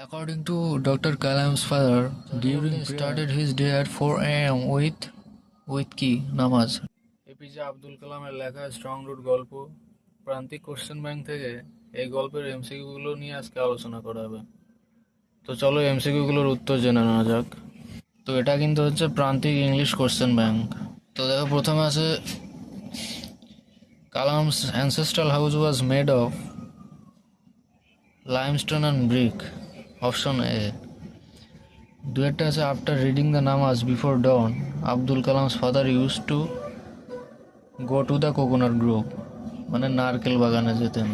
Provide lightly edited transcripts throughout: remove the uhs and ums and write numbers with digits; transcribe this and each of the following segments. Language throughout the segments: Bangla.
According to Dr. Kalam's father, during started his day at 4 a.m. with কি নামাজ। এপিজে আব্দুল কালামের লেখা স্ট্রং রুট গল্প প্রান্তিক কোশ্চেন ব্যাংক থেকে এই গল্পের এমসিকিউ গুলো নিয়ে আজকে আলোচনা করা হবে। তো চলো এমসিকিউ গুলোর উত্তর জেনে নেওয়া যাক। তো এটা কিন্তু হচ্ছে প্রান্তিক ইংলিশ কোশ্চেন ব্যাংক। তো দেখো প্রথমে আছে Kalam's ancestral house was made of limestone and brick, option A. দুয়েরটা আছে আফটার রিডিং দ্য নামাজ before dawn Abdul Kalam's father use to go to the coconut grove, মানে নারকেল বাগানে যেতেন।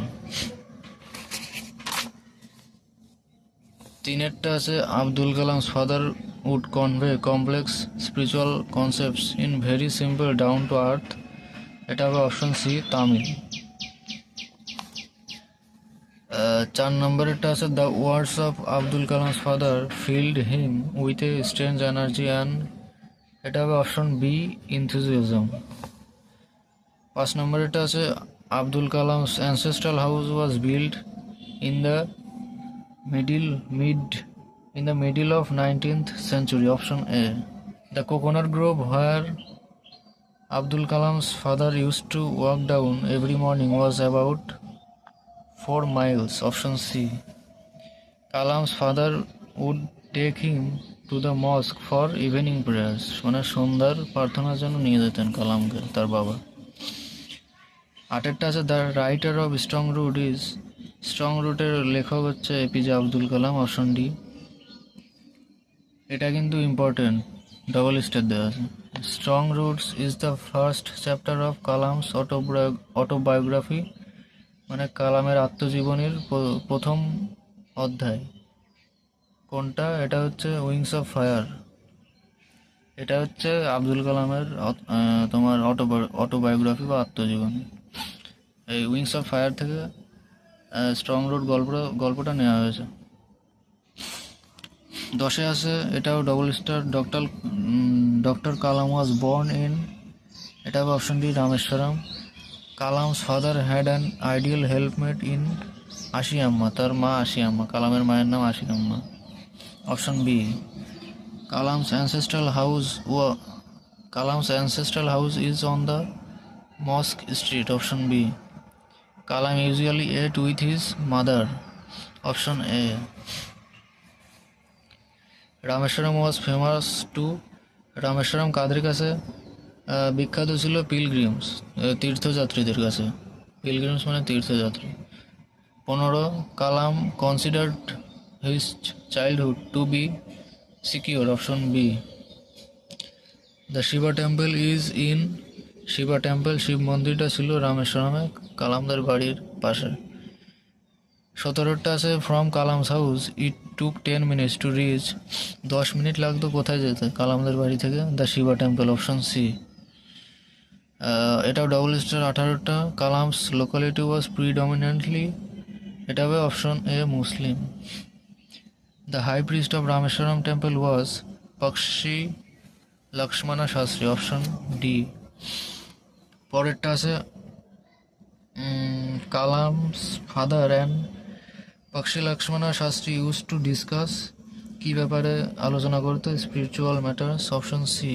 তিনেরটা আছে Abdul Kalam's father would convey complex spiritual concepts in very simple down to earth, এটা হবে অপশন সি তামিল। 4 নম্বরেরটা আছে the words of Abdul Kalam's father filled him with a strange energy and, এটা হবে অপশন বি ইনথুজিয়াজম। 5 নম্বরেরটা আছে Abdul Kalam's ancestral house was build in the middle of 19th century, option A. The coconut Grove where Abdul Kalam's father use to walk down every morning was about 4 miles, option C. Kalam's father would take him to the mosque for evening prayers, মানে সন্ধ্যার প্রার্থনার জন্য নিয়ে যেতেন কালামকে তার বাবা। 8 আছে the writer of strong root is, strong রুটের লেখক হচ্ছে APJ Abdul Kalam, option D. এটা কিন্তু ইম্পর্টেন্ট, ডবল স্টার দেওয়া আছে। Strong roots is the first chapter of Kalam's autobiography, মানে কালামের আত্মজীবনীর প্রথম অধ্যায় কোনটা? এটা হচ্ছে উইংস অফ ফায়ার। এটা হচ্ছে আব্দুল কালামের তোমার অটোবায়োগ্রাফি বা আত্মজীবনী। এই উইংস অফ ফায়ার থেকে স্ট্রং রুট গল্পটা নেওয়া হয়েছে। 10 আছে, এটাও double star, doctor Kalam was born in, এটা হবে option D Rameswaram. Kalam's father had an ideal helpmate in Ashiamma, তার মা আশি আম্মা, কালামের মায়ের নাম আশি আম্মা, option B. Kalam's ancestral house is on the mosque street, option B. Kalam usually ate with his mother, option A. Rameswaram was famous to, Rameswaram কাদের কাছে বিখ্যাত ছিল? পিলগ্রিমস, তীর্থযাত্রীদের কাছে। পিলগ্রিমস মানে তীর্থযাত্রী। 15 Kalam considered his childhood to be secure, option B. The Shiva temple is in, Shiva temple Shiv মন্দিরটা ছিল রামেশ্বরমে কালামদের বাড়ির পাশে। 17টা আছে from Kalam's house it took 10 minutes to reach, 10 minute লাগতো কোথায় যেতে? কালামদের বাড়ি থেকে the Shiva temple, option C. এটাও ডবল স্টার। 18টা কালামস লোকালিটি ওয়াজ প্রিডমিনেন্টলি, এটা হবে option A Muslim. The high priest of Rameswaram temple was Pakshi Lakshmana Shastri, option D. পরেরটা আছে Kalam's father and Pakshi Lakshmana Sastri use to discuss, কি ব্যাপারে আলোচনা করতো? Spiritual matters, option C.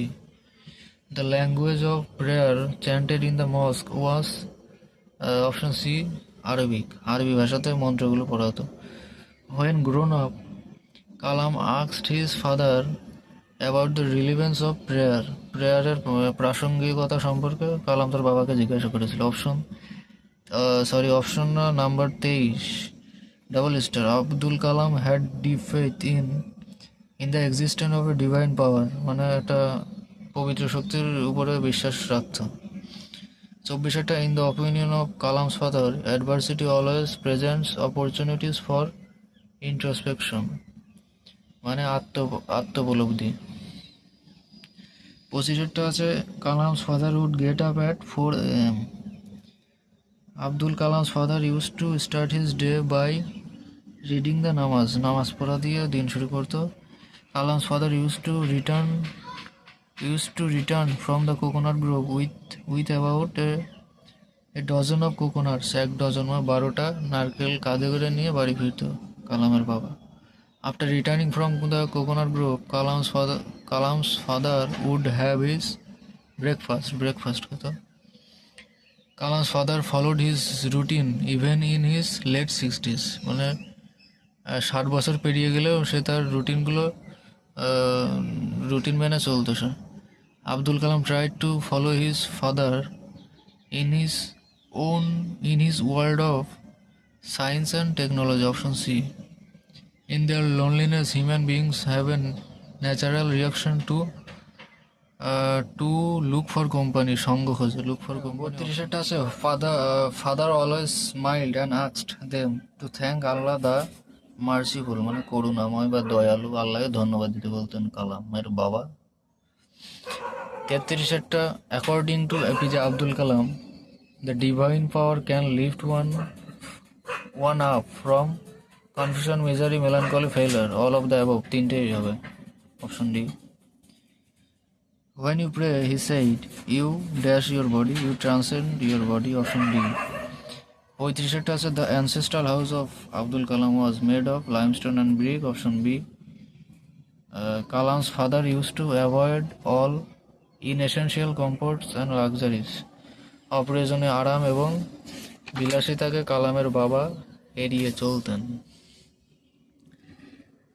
The language of prayer chanted in the mosque was, option C, Arabic, আরবি ভাষাতে মন্ত্রগুলো পড়া হতো। When grown up, Kalam asked his father about the relevance of prayer, প্রেয়ারের প্রাসঙ্গিকতা সম্পর্কে কালাম তার বাবাকে জিজ্ঞাসা করেছিল। Option number 23, double star. Abdul Kalam had deep faith in the existence of a divine power, মানে একটা পবিত্র শক্তির উপরে বিশ্বাস রাখত। 24টা in the opinion of Kalam's father adversity always presents opportunities for introspection, মানে আত্মোপলব্ধি। 25টা আছে Kalam's father would get up at 4 AM, Abdul Kalam's father use to start his day by reading the namaz পড়া দিয়ে দিন শুরু করতো। Kalam's father use two return from the coconut grove with about a dozen of coconuts, 1 dozen বা 12টা নারকেল কাঁধে করে নিয়ে বাড়ি ফিরত কালামের বাবা। After returning from the coconut grove, Kalam's father would have his breakfast হতো। Kalam's father followed his routine even in his late 60s, মানে 60 বছর পেরিয়ে গেলেও সে তার রুটিন মেনে চলতো সে। Abdul Kalam tried to follow his father in his in his world of science and technology, option C. In their loneliness, human beings have a natural reaction to look for company, সঙ্গ খোঁজে, look for company। 32 আছে, father always smiled and asked them to thank Allah the merciful, মানে করুণাময় বা দয়ালু, আল্লাহকে ধন্যবাদ দিতে বলতেন কালাম এর বাবা। 33 according to APJ Abdul Kalam, the divine power can lift one up from confusion, misery, melancholy, failure, all of the above, তিনটেই হবে, option D. When you pray, he said, you dash your body, you transcend your body, option D। 35 আছে, the ancestral house of Abdul Kalam was made of limestone and brick, option B। Kalam's father used to avoid all inessential comforts and luxuries, অপ্রয়োজনীয় আরাম এবং বিলাসিতাকে কালামের বাবা এড়িয়ে চলতেন।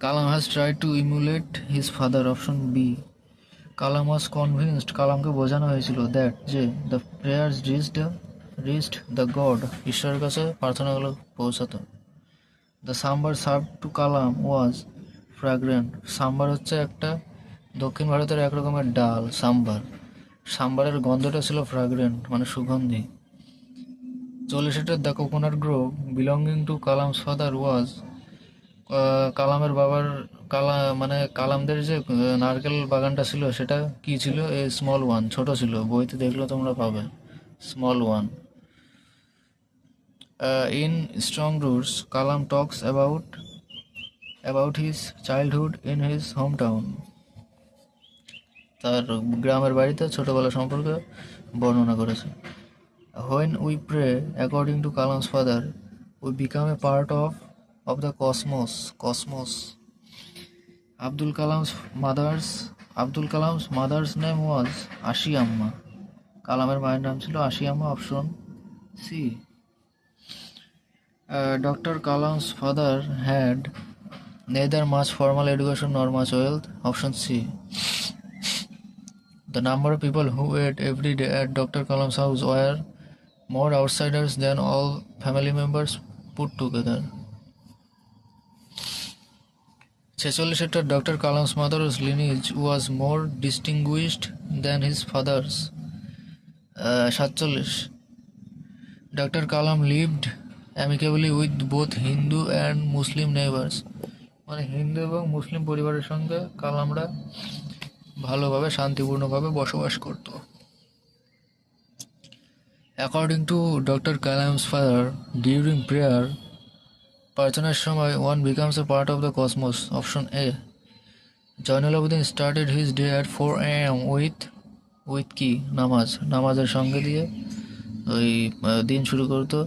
Kalam has tried to emulate his father, option B। Kalam was convinced, কালামকে বোঝানো হয়েছিল that যে the prayers reached the God, ঈশ্বরের কাছে প্রার্থনাগুলো পৌঁছাতো। The sambar served to Kalam was fragrant, sambar হচ্ছে একটা দক্ষিণ ভারতের এক রকমের ডাল, সাম্বারের গন্ধটা ছিল ফ্রাগ্রেন্ট, মানে সুগন্ধি। 40 the coconut Grove belonging to Kalam's father was, কালামের বাবার মানে কালামদের যে নারকেল বাগানটা ছিল সেটা কি ছিল, এ স্মল ওয়ান, ছোট ছিল, বইতে দেখলে তোমরা পাবে small one. In strong roots Kalam talks about his childhood in his home town, তার গ্রামের বাড়িতে ছোটবেলা সম্পর্কে বর্ণনা করেছে। When we pray, according to Kalam's father, we become a part of the cosmos. Abdul Kalam's mother's name was Ashi Amma. কালামের মায়ের নাম ছিল আশি আম্মা, option C. Dr. Kalam's father had neither much formal education nor much wealth, option C. The number of people who ate every day at Dr. Kalam's house were more outsiders than all family members put together. 46 Dr. Kalam's mother's lineage was more distinguished than his father's. 47 Dr. Kalam lived amicably with both Hindu and Muslim neighbors, মানে হিন্দু এবং মুসলিম পরিবারের সঙ্গে কালামরা ভালোভাবে শান্তিপূর্ণভাবে বসবাস করত। According to Dr. Kalam's father, during prayer, প্রার্থনার সময় one becomes a part of the cosmos, option A. Zainul Abidin started his day at 4 AM with কি, নামাজের সঙ্গে দিয়ে ওই দিন শুরু করতো।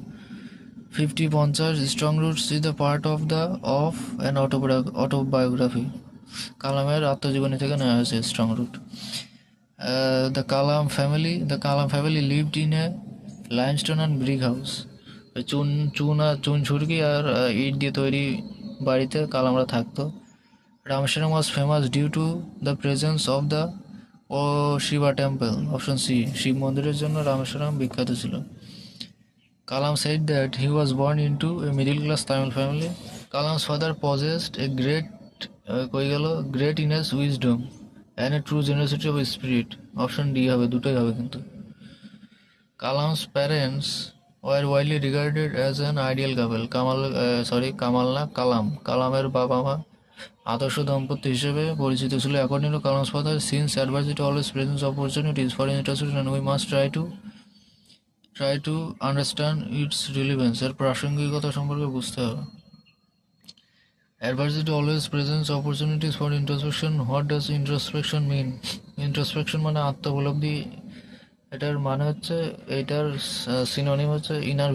50 strong roots is the part of an autobiography, কালামের আত্মজীবনী থেকে নেওয়া হয়েছে strong root. The Kalam family lived in a limestone and brick house, চুন ছুরকি আর ইট দিয়ে তৈরি বাড়িতে কালামরা থাকতো। Rameswaram was famous due to the presence of the Shiva temple, option C। Shiva মন্দিরের জন্য রামেশ্বরম বিখ্যাত ছিল। Kalam said that he was born into a middle-class Tamil family. Kalam's father possessed a great inner wisdom and a true generosity of spirit, option D হবে, দুটোই হবে কিন্তু। Kalam's parents were widely regarded as an ideal couple. কালামের বাবা মা আদর্শ দম্পতি হিসেবে পরিচিত ছিল। According to Kalam's father, since adversity always presents opportunities for introspection and we must try to understand its relevance, এর প্রাসঙ্গিকতা সম্পর্কে বুঝতে হবে। Adversity always presents opportunities for introspection. What does introspection mean? Introspection মানে আত্মোপলব্ধি, এটার মানে হচ্ছে, এটার সিনোনিম হচ্ছে ইনার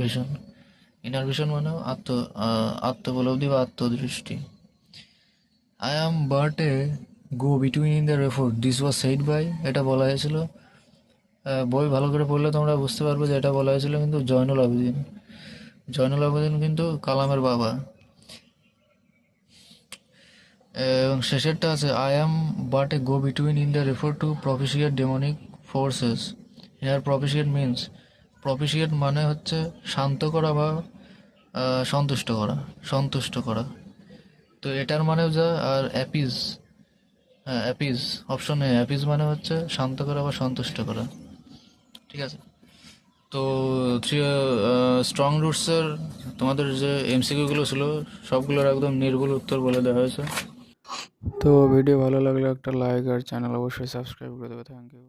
ভিশন মানে আত্মোপলব্ধি বা আত্মদৃষ্টি। I am but a go between in the রেফোর্ট দিস ওয়াজ সেড বাই, এটা বলা হয়েছিল। বই ভালো করে পড়লে তোমরা বুঝতে পারবে যে এটা বলা হয়েছিল কিন্তু জয়নুল আবেদিন। জয়নুল আবেদিন কিন্তু কালামের বাবা। এবং শেষেরটা আছে I am but a go between in the refer to propitiate demonic forces. Here propitiate means, propitiate মানে হচ্ছে শান্ত করা বা সন্তুষ্ট করা, সন্তুষ্ট করা। তো এটার মানেও যা, আর অ্যাপিজ, হ্যাঁ অ্যাপিজ, অপশন এ অ্যাপিজ মানে হচ্ছে শান্ত করা বা সন্তুষ্ট করা। ঠিক আছে। তো থ্রি স্ট্রং রুটসের তোমাদের যে এমসিকিউগুলো ছিল সবগুলোর একদম নির্ভুল উত্তর বলে দেওয়া হয়েছে। তো ভিডিও ভালো লাগলে একটা লাইক আর চ্যানেল অবশ্যই সাবস্ক্রাইব করে দেবে। Thank you.